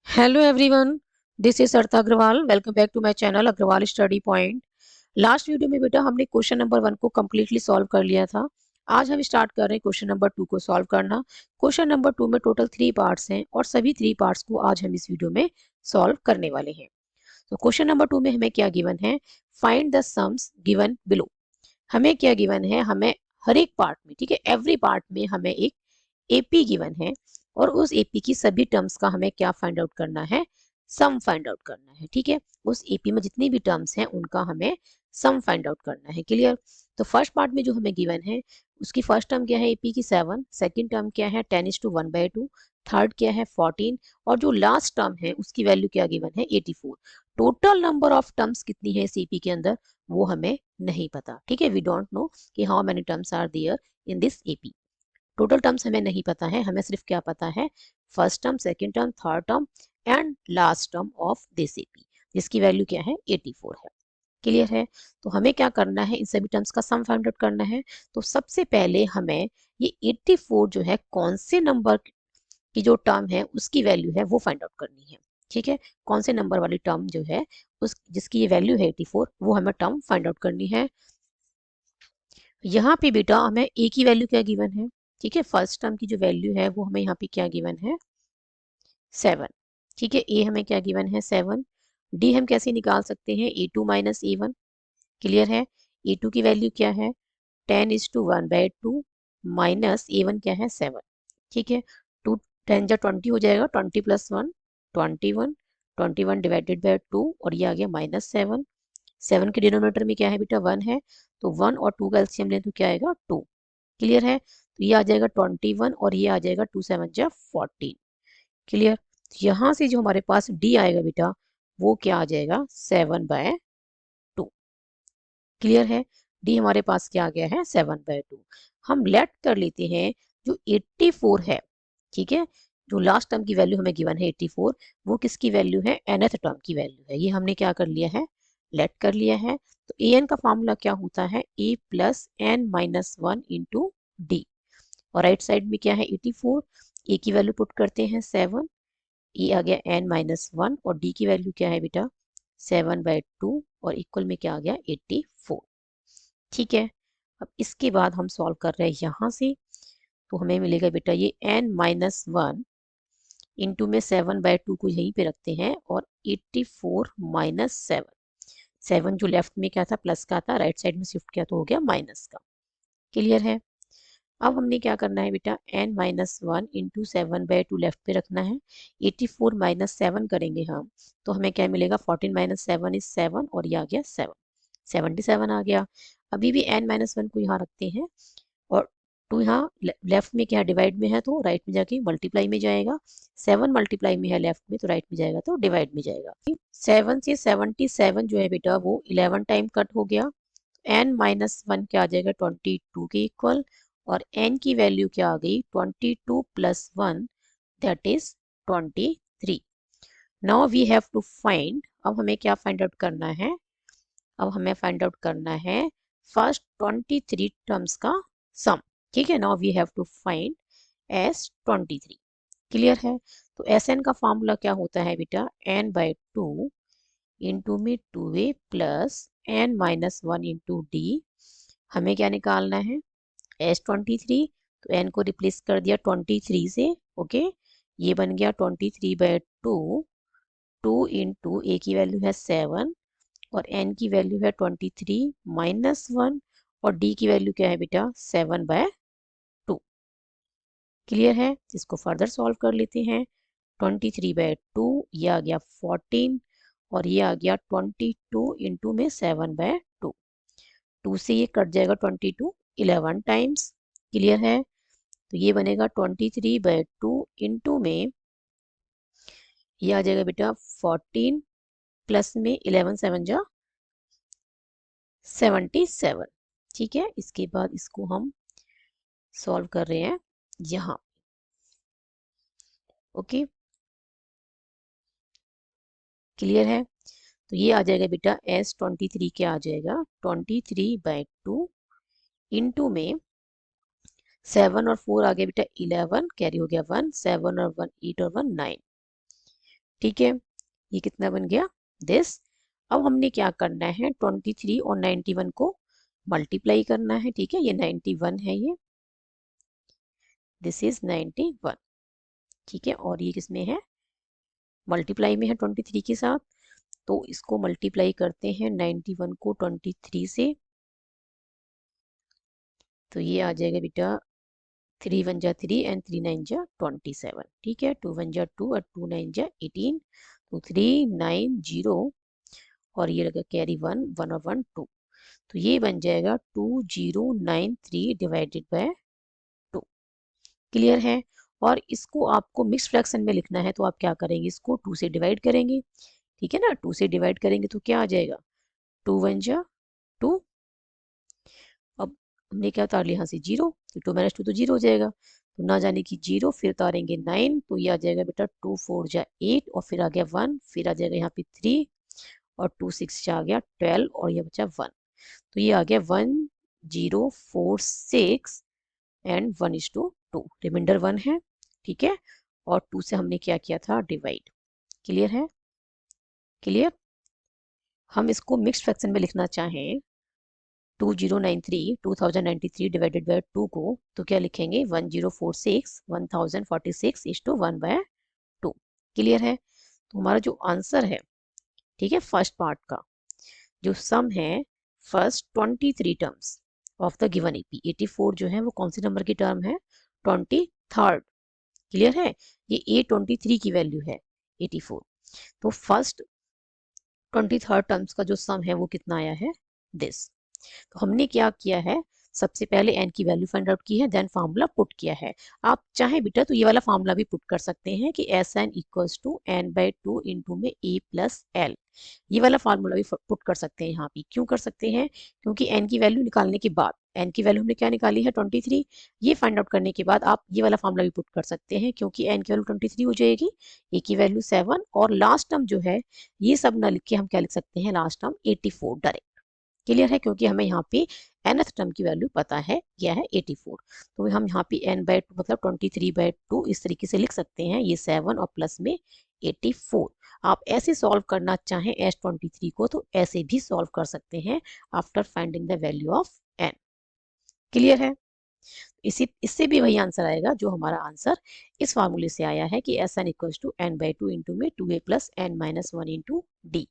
Hello everyone, this is Artha Agrawal. Welcome back to my channel Agrawal study point. Last video में बेटा हमने question number 1 को completely solve कर लिया था। आज हम स्टार्ट कर रहे हैं क्वेश्चन नंबर 2 को सॉल्व करना। क्वेश्चन नंबर 2 में टोटल 3 पार्ट्स हैं और सभी 3 पार्ट्स को आज हम इस वीडियो में सॉल्व करने वाले हैं। तो क्वेश्चन नंबर 2 में हमें क्या गिवन है? Find the sums given below. हमें क्या गिवन है? हमें हर एक पार्ट में, ठीक है, एवरी पार्ट में हमें एक एपी गिवन है और उस एपी की सभी टर्म्स का हमें क्या फाइंड आउट करना है? सम फाइंड आउट करना है। ठीक है, उस एपी में जितनी भी टर्म्स हैं उनका हमें सम फाइंड आउट करना है। क्लियर? तो फर्स्ट पार्ट में जो हमें गिवन है उसकी फर्स्ट टर्म क्या है? एपी की 7, सेकंड टर्म क्या है? 10:1/2, थर्ड क्या है? 14, और जो लास्ट टर्म है उसकी वैल्यू क्या गिवन है? 84। टोटल नंबर ऑफ टर्म्स कितनी है इस एपी के अंदर वो हमें नहीं पता। ठीक है, वी डोंट नो कि how many terms are there in this AP. Total terms हमें नहीं पता है, हमें सिर्फ क्या पता है? First term, second term, third term and last term of this AP, जिसकी वैल्यू क्या है? 84 है। क्लियर है? तो हमें क्या करना है? इन सभी टर्म्स का सम फाइंड आउट करना है। तो सबसे पहले हमें ये 84 जो है कौन से नंबर की जो टर्म है उसकी वैल्यू है वो फाइंड आउट करनी है। ठीक है, कौन से नंबर वाली टर्म जो है उस जिसकी ये वैल्यू है 84 वो हमें टर्म फाइंड आउट करनी है। यहाँ पे बेटा हमें ए की वैल्यू क्या गिवन है? ठीक है, फर्स्ट टर्म की जो वैल्यू है वो हमें यहाँ पे क्या गिवन है? 7। ठीक है, ए हमें क्या गिवन है? 7। डी हम कैसे निकाल सकते हैं? A2 minus A1। क्लियर है? A2 की वैल्यू क्या है? 10:1/2 माइनस A1 क्या है? 7। ठीक है, 2 10 जा 20 हो जाएगा, 20 प्लस 1 21, 21 डिवाइडेड बाय 2 और ये आ गया -7। 7 के डिनोमिनेटर में क्या है बेटा? 1 है, तो 1 और 2 का एलसीएम लें तो क्या आएगा? 2। क्लियर है? तो ये आ जाएगा 21 और ये आ जाएगा 2 7 जा 14। क्लियर? यहाँ से जो हमारे पास डी आएगा बेटा वो क्या आ जाएगा? 7/2। क्लियर है? डी हमारे पास क्या आ गया है? 7/2। हम लेट कर लेते हैं जो 84 है। ठीक है, जो लास्ट टर्म की वैल्यू हमें गिवन है 84, वो किसकी वैल्यू है? nth टर्म की वैल्यू है। ये हमने क्या कर लिया है? लेट कर लिया है। तो ए एन का फॉर्मूला क्या होता है? A plus n minus 1 into d. और राइट साइड में क्या है? 84। ए की वैल्यू पुट करते हैं 7, ए आ गया n-1 और डी की वैल्यू क्या है बेटा? 7/2 और इक्वल में क्या आ गया? 84। ठीक है, अब इसके बाद हम सॉल्व कर रहे हैं यहाँ से। तो हमें मिलेगा बेटा ये n-1 इंटू में 7/2 को यहीं पे रखते हैं और 84 माइनस 7। 7 जो लेफ्ट में क्या था? प्लस का था, राइट साइड में शिफ्ट किया तो हो गया माइनस का। क्लियर है? अब हमने क्या करना है बेटा? n-1 इंटू 7/2 लेफ्ट पे रखना है। 84 माइनस 7 करेंगे हम तो हमें क्या मिलेगा? 14 माइनस 7 इज 7 और ये आ गया 7, 77 आ गया। अभी भी n-1 को यहाँ रखते हैं और 2 यहाँ लेफ्ट में क्या डिवाइड में है तो राइट में जाके मल्टीप्लाई में जाएगा। 7 मल्टीप्लाई में है लेफ्ट में तो राइट में जाएगा तो डिवाइड में जाएगा। 7 से 77 जो है बेटा वो 11 टाइम कट हो गया। n-1 क्या आ जाएगा? 22 के इक्वल और n की वैल्यू क्या आ गई? 22 plus 1 that is 23। Now we have to find, अब हमें क्या फाइंड आउट करना है? अब हमें फाइंड आउट करना है फर्स्ट 23 टर्म्स का सम। ठीक है, now we have to find S 23। Clear है? तो एस एन का फॉर्मूला क्या होता है बेटा? n/2 इंटू में 2a plus n-1 into D. हमें क्या निकालना है? S23। तो n को रिप्लेस कर दिया 23 से। ओके, ये बन गया 23/2। 2 इंटू ए की वैल्यू है 7 और n की वैल्यू है 23 माइनस 1 और d की वैल्यू क्या है बेटा? 7/2। क्लियर है? इसको फर्दर सॉल्व कर लेते हैं। 23/2 ये आ गया 14 और ये आ गया 22 इंटू में 7/2। 2 से ये कट जाएगा 22 11 टाइम्स। क्लियर है? तो ये बनेगा 23/2 इंटू में ये आ जाएगा बेटा 14 प्लस में 11 7 जा 77। ठीक है, इसके बाद इसको हम सॉल्व कर रहे हैं यहाँ। ओके, क्लियर है? तो ये आ जाएगा बेटा S23 क्या आ जाएगा? 23/2 इंटू में 7 और 4 आ गया बेटा 11, कैरी हो गया 1, 7 और 1 8 और 1 9। ठीक है, ये कितना बन गया दिस। अब हमने क्या करना है 23 और 91 को मल्टीप्लाई करना है। ठीक है, ये 91 है, ये दिस इज 91। ठीक है, और ये किसमें है मल्टीप्लाई में है 23 के साथ, तो इसको मल्टीप्लाई करते हैं 91 को 23 से, तो ये आ जाएगा बेटा 3 1 जा 3 एंड 3 9 जा 27। ठीक है, 2 1 जा 2 और 2 9 जा 18, तो 390 और ये लगा कैरी 1 1 और 1 2, तो ये बन जाएगा 2093 डिवाइडेड बाय 2। क्लियर है। और इसको आपको मिक्स फ्रैक्शन में लिखना है, तो आप क्या करेंगे, इसको 2 से डिवाइड करेंगे। ठीक है ना, 2 से डिवाइड करेंगे तो क्या आ जाएगा 2 1 जा 2, अब हमने क्या उतार लिया यहाँ से 0, तो 2 - 2 तो 0 हो जाएगा, तो ना जाने की 0, फिर उतारेंगे 9, तो ये आ जाएगा बेटा 2 4 जा 8 और फिर आ गया 1, फिर आ जाएगा यहाँ पे 3 और 2 6 जा आ गया 12 और ये बचा 1, तो ये आ गया 1046 एंड 1:2, रिमाइंडर 1 है। ठीक है, और 2 से हमने क्या किया था डिवाइड। क्लियर है, क्लियर। हम इसको मिक्स्ड फ्रैक्शन में लिखना चाहें 2093 डिवाइडेड बाय 2 को, तो क्या लिखेंगे 1046 1046 इज टू 1/2। क्लियर है, तो हमारा जो आंसर है, ठीक है, फर्स्ट पार्ट का जो सम है first 23 terms of the given AP 84 जो है वो कौन से नंबर की टर्म है 23rd। क्लियर है, ये A23 की वैल्यू है 84, तो फर्स्ट 23rd टर्म्स का जो सम है वो कितना आया है दिस। तो हमने क्या किया है, सबसे पहले n की वैल्यू फाइंड आउट की है, देन फार्मूला पुट किया है। आप चाहे बेटा तो ये वाला फार्मूला भी पुट कर सकते हैं कि Sn equals to n/2 into में a प्लस l, ये वाला फार्मूला भी पुट कर सकते हैं यहाँ पे। क्यों कर सकते हैं, क्योंकि n की वैल्यू निकालने के बाद, n की वैल्यू हमने क्या निकाली है 23, ये फाइंड आउट करने के बाद आप ये वाला फार्मूला भी पुट कर सकते हैं, क्योंकि n की वैल्यू 23 हो जाएगी, a की वैल्यू 7 और लास्ट टर्म जो है ये सब ना लिख के हम क्या लिख सकते हैं लास्ट टर्म 84 डायरेक्ट। क्लियर है, क्योंकि हमें यहाँ पे nth टर्म की वैल्यू पता है, यह है 84, तो हम यहाँ पे n/2 मतलब 23/2 इस तरीके से लिख सकते हैं, ये 7 और प्लस में 84। आप ऐसे सॉल्व करना चाहें S23 को तो ऐसे भी सॉल्व कर सकते हैं after finding the value of n। Clear है, इससे भी वही आंसर आएगा जो हमारा आंसर इस फार्मूले से आया है कि Sn equals to n/2 into में 2a plus n-1 into D.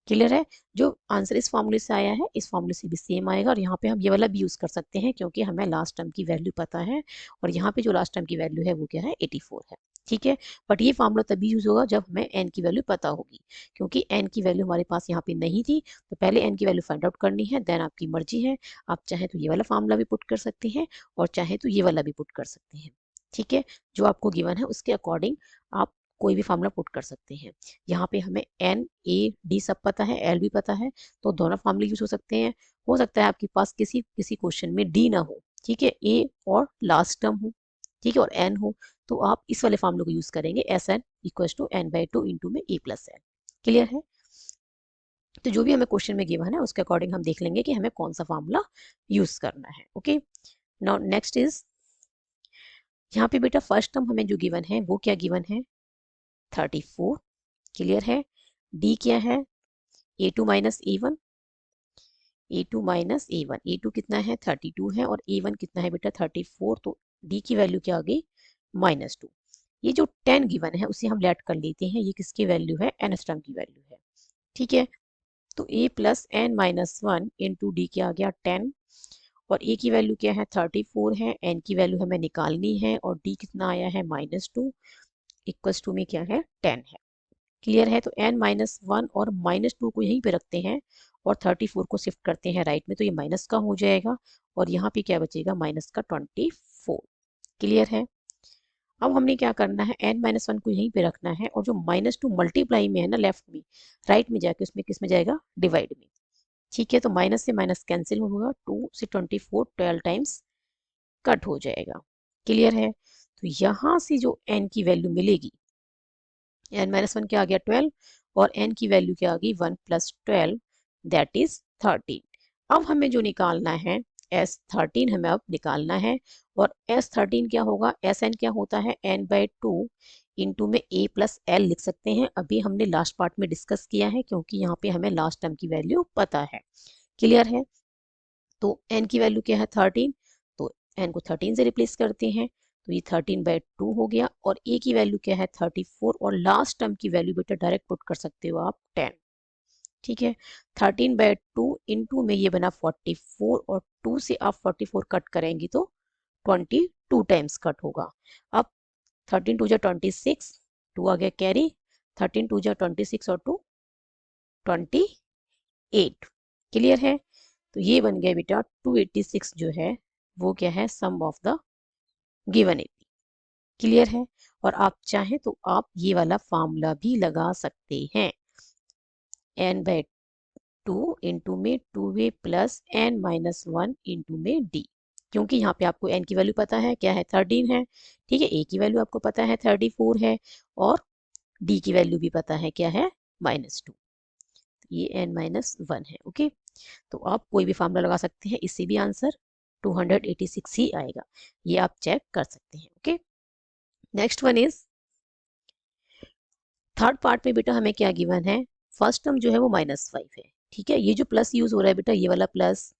Clear है, जो आंसर इस फॉर्मूले से आया है इस फॉर्मूले से भी सेम आएगा, और यहाँ पे हम ये वाला भी यूज कर सकते हैं क्योंकि हमें लास्ट टर्म की वैल्यू पता है, और यहाँ पे जो लास्ट टर्म की वैल्यू है वो क्या है 84 है। ठीक है, बट ये फॉर्मूला तभी यूज होगा जब हमें n की वैल्यू पता होगी, क्योंकि n की वैल्यू हमारे पास यहाँ पे नहीं थी, तो पहले n की वैल्यू फाइंड आउट करनी है, देन आपकी मर्जी है, आप चाहे तो ये वाला फॉर्मूला भी पुट कर सकते हैं और चाहे तो ये वाला भी पुट कर सकते हैं। ठीक है, जो आपको गिवन है उसके अकॉर्डिंग आप कोई भी फार्मूला पुट कर सकते हैं। यहाँ पे हमें n a d सब पता है, l भी पता है, तो दोनों फार्मूले यूज हो सकते हैं। हो सकता है आपके पास किसी किसी क्वेश्चन में d ना हो, ठीक है, a और लास्ट टर्म हो, ठीक है, और n हो, तो आप इस वाले फार्मूले को यूज करेंगे Sn equals to n/2 into में a प्लस l। क्लियर है, तो जो भी हमें क्वेश्चन में गिवन है उसके अकॉर्डिंग हम देख लेंगे कि हमें कौन सा फार्मूला यूज करना है। ओके, नाउ नेक्स्ट इज, यहाँ पे बेटा फर्स्ट टर्म हमें जो गिवन है वो क्या गिवन है 34। क्लियर है, डी क्या है a2 minus a1, a2 minus a1, a2 कितना है 32 है और a1 कितना है बेटा 34, तो d की वैल्यू क्या आ गई -2। ये जो 10 गिवन है उसे हम लेट कर लेते हैं, ये किसकी वैल्यू है nth टर्म की वैल्यू है। ठीक है, तो a plus n-1 into D क्या आ गया 10, और a की वैल्यू क्या है 34 है, n की वैल्यू हमें निकालनी है, और d कितना आया है -2 इक्वल्स टू में क्या है 10 है। क्लियर है, तो n-1 और -2 को यहीं पे रखते हैं और 34 को शिफ्ट करते हैं राइट में, तो ये माइनस का हो जाएगा और यहाँ पे क्या बचेगा माइनस का 24। क्लियर है, अब हमने क्या करना है n-1 को यहीं पे रखना है, और जो -2 मल्टीप्लाई में है ना लेफ्ट में, राइट में जाके उसमें किस में जाएगा डिवाइड में। ठीक है, तो माइनस से माइनस कैंसिल होगा, 2 से 24 12 टाइम्स कट हो जाएगा। क्लियर है, तो यहाँ से जो n की वैल्यू मिलेगी, n-1 क्या आ गया 12 और n की वैल्यू क्या आ गई 1 + 12 दैट इज 13। अब हमें जो निकालना है S13 हमें अब निकालना है। और S13 क्या होगा, Sn क्या होता है, n/2 इंटू में a प्लस एल लिख सकते हैं। अभी हमने लास्ट पार्ट में डिस्कस किया है क्योंकि यहाँ पे हमें लास्ट टर्म की वैल्यू पता है। क्लियर है। तो n की वैल्यू क्या है 13, तो n को 13 से रिप्लेस करते हैं, तो ये 13/2 हो गया। और a की वैल्यू क्या है 34, और लास्ट टर्म की वैल्यू बेटा डायरेक्ट पुट कर सकते हो आप 10। ठीक है, 13/2 इंटू में ये बना 44, और 2 से आप 44 कट करेंगे तो 22 टाइम्स कट होगा। अब 13 2 जा 26, 2 आ गया कैरी, 13 2 जा 26 और 2 28। क्लियर है। तो ये बन गया बेटा 286 जो है वो क्या है, sum of the given AP. Clear है। और आप चाहें तो आप ये वाला फॉर्मूला भी लगा सकते हैं, n/2 इंटू में 2a प्लस n-1 इंटू में d, क्योंकि यहाँ पे आपको n की वैल्यू पता है क्या है 13 है। ठीक है, a की वैल्यू आपको पता है 34 है, और d की वैल्यू भी पता है क्या है -2, ये n-1 है। ओके, तो आप कोई भी फॉर्मूला लगा सकते हैं, इससे भी आंसर 286 ही आएगा, ये आप चेक कर सकते हैं। Okay, next one is third part में बेटा हमें क्या गिवन है, फर्स्ट टर्म जो है वो -5 है। ठीक है, ये जो प्लस यूज हो रहा है बेटा, ये वाला प्लस,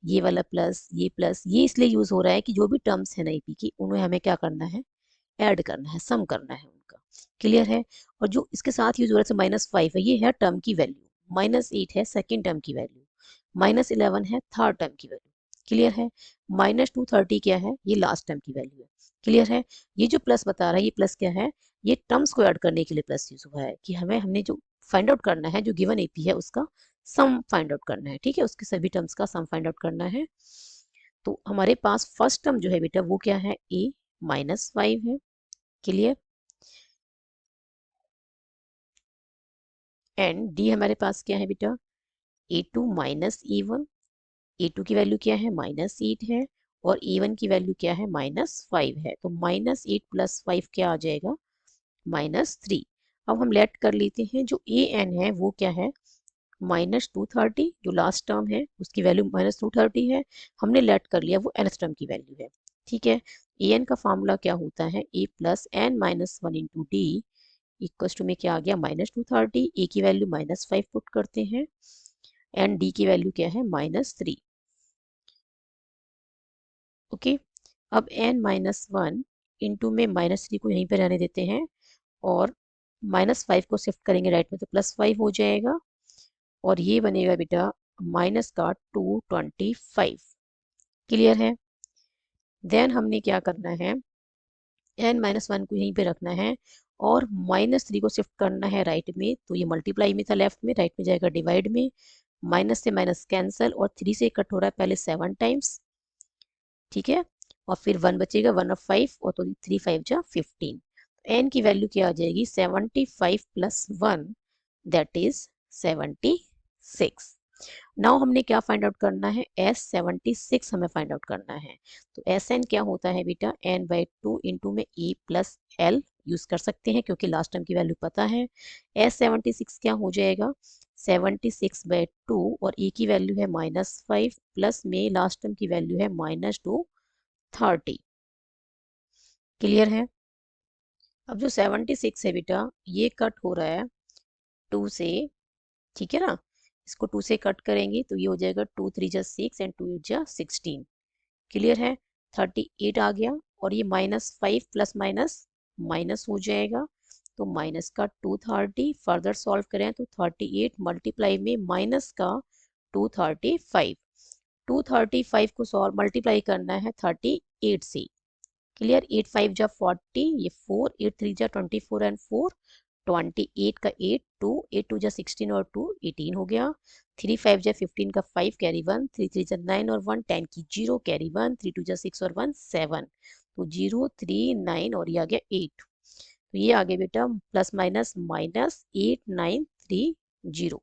ये वाला प्लस, ये प्लस, ये इसलिए यूज हो रहा है कि जो भी टर्म्स है ना ईपी की, उन्हें हमें क्या करना है, ऐड करना है, सम करना है उनका। क्लियर है। और जो इसके साथ यूज हो रहा है -5 है, ये है टर्म की वैल्यू, -8 है सेकेंड टर्म की वैल्यू, -11 है थर्ड टर्म की वैल्यू। क्लियर है। -230 क्या है, ये लास्ट टर्म की वैल्यू है। क्लियर है। ये जो प्लस बता रहा है, ये प्लस क्या है, ये टर्म्स को ऐड करने के लिए प्लस यूज हुआ है, कि हमने जो फाइंड आउट करना है, जो गिवन एपी है उसका सम फाइंड आउट करना है। ठीक है, उसके सभी टर्म्स का सम फाइंड आउट करना है। तो हमारे पास फर्स्ट टर्म जो है बेटा वो क्या है, a -5 है। क्लियर। एंड डी हमारे पास क्या है बेटा, a2 -e1, a2 की वैल्यू क्या है -8 है, और a1 की वैल्यू क्या है -5 है। तो -8 + 5 क्या आ जाएगा, -3। अब हम लेट कर लेते हैं, जो ए एन है वो क्या है -230, जो लास्ट टर्म है उसकी वैल्यू -230 है, हमने लेट कर लिया वो nth टर्म की वैल्यू है। ठीक है, ए एन का फॉर्मूला क्या होता है, a + n-1 into d equals to में क्या आ गया -230, ए की वैल्यू -5 पुट करते हैं, एंड डी की वैल्यू क्या है -3। ओके, अब n-1 इंटू में -3 को यहीं पे रहने देते हैं, और -5 को शिफ्ट करेंगे राइट में तो +5 हो जाएगा, और ये बनेगा बेटा माइनस का 225। क्लियर है। देन हमने क्या करना है, n-1 को यहीं पे रखना है, और -3 को शिफ्ट करना है राइट में, तो ये मल्टीप्लाई में था लेफ्ट में, राइट में जाएगा डिवाइड में, माइनस से माइनस कैंसल, और 3 से कट हो रहा है पहले 7 टाइम्स। ठीक है, और फिर 1 बचेगा, 1/5, और तो 3 5 जा 15। n की वैल्यू क्या आ जाएगी 75 + 1 दैट इज 76। नाउ हमने क्या फाइंड आउट करना है, S76 हमें फाइंड आउट करना है। तो Sn क्या होता है बेटा, n/2 इंटू में a प्लस एल यूज कर सकते हैं क्योंकि लास्ट टर्म की वैल्यू पता है। S76 क्या हो जाएगा 76/2, और a की वैल्यू है -5, प्लस में लास्ट टर्म की वैल्यू है -230। क्लियर है। अब जो 76 है बेटा ये कट हो रहा है 2 से, ठीक है ना, इसको 2 से कट करेंगे तो ये हो जाएगा 2 3 जा 6 एंड 2 8 जा 16। क्लियर है। 38 आ गया, और ये -5 प्लस माइनस माइनस हो जाएगा, तो माइनस का 230, फर्दर सॉल्व करें तो 38 मल्टीप्लाई में माइनस का 235, 235 को सॉल्व मल्टीप्लाई करना है 38 से। क्लियर। 8 5 जा 40, ये 4, 8 3 जा 24 एंड 4 28 का 8 2, 8 2 जा 16 और 2 18 हो गया। 3 5 जा 15 का 5 कैरी 1, 3 3 जा 9 और 1 10 की 0 कैरी 1, 3 2 जा 6 और 1 7, तो 0 3 9 और ये आ गया 8। तो ये आ गया बेटा प्लस माइनस -8930।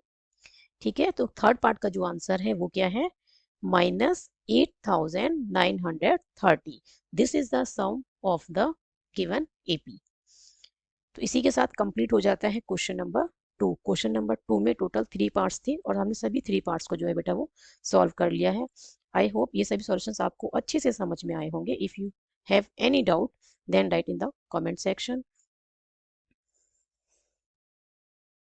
ठीक है, तो थर्ड पार्ट का जो आंसर है वो क्या है, -8930। This is the sum of the given AP. तो इसी के साथ कंप्लीट हो जाता है क्वेश्चन नंबर 2। क्वेश्चन नंबर 2 में टोटल 3 पार्ट्स थे, और हमने सभी 3 पार्ट्स को जो है बेटा वो सॉल्व कर लिया है। आई होप ये सभी सॉल्यूशंस आपको अच्छे से समझ में आए होंगे. If you have any doubt then write in the comment section.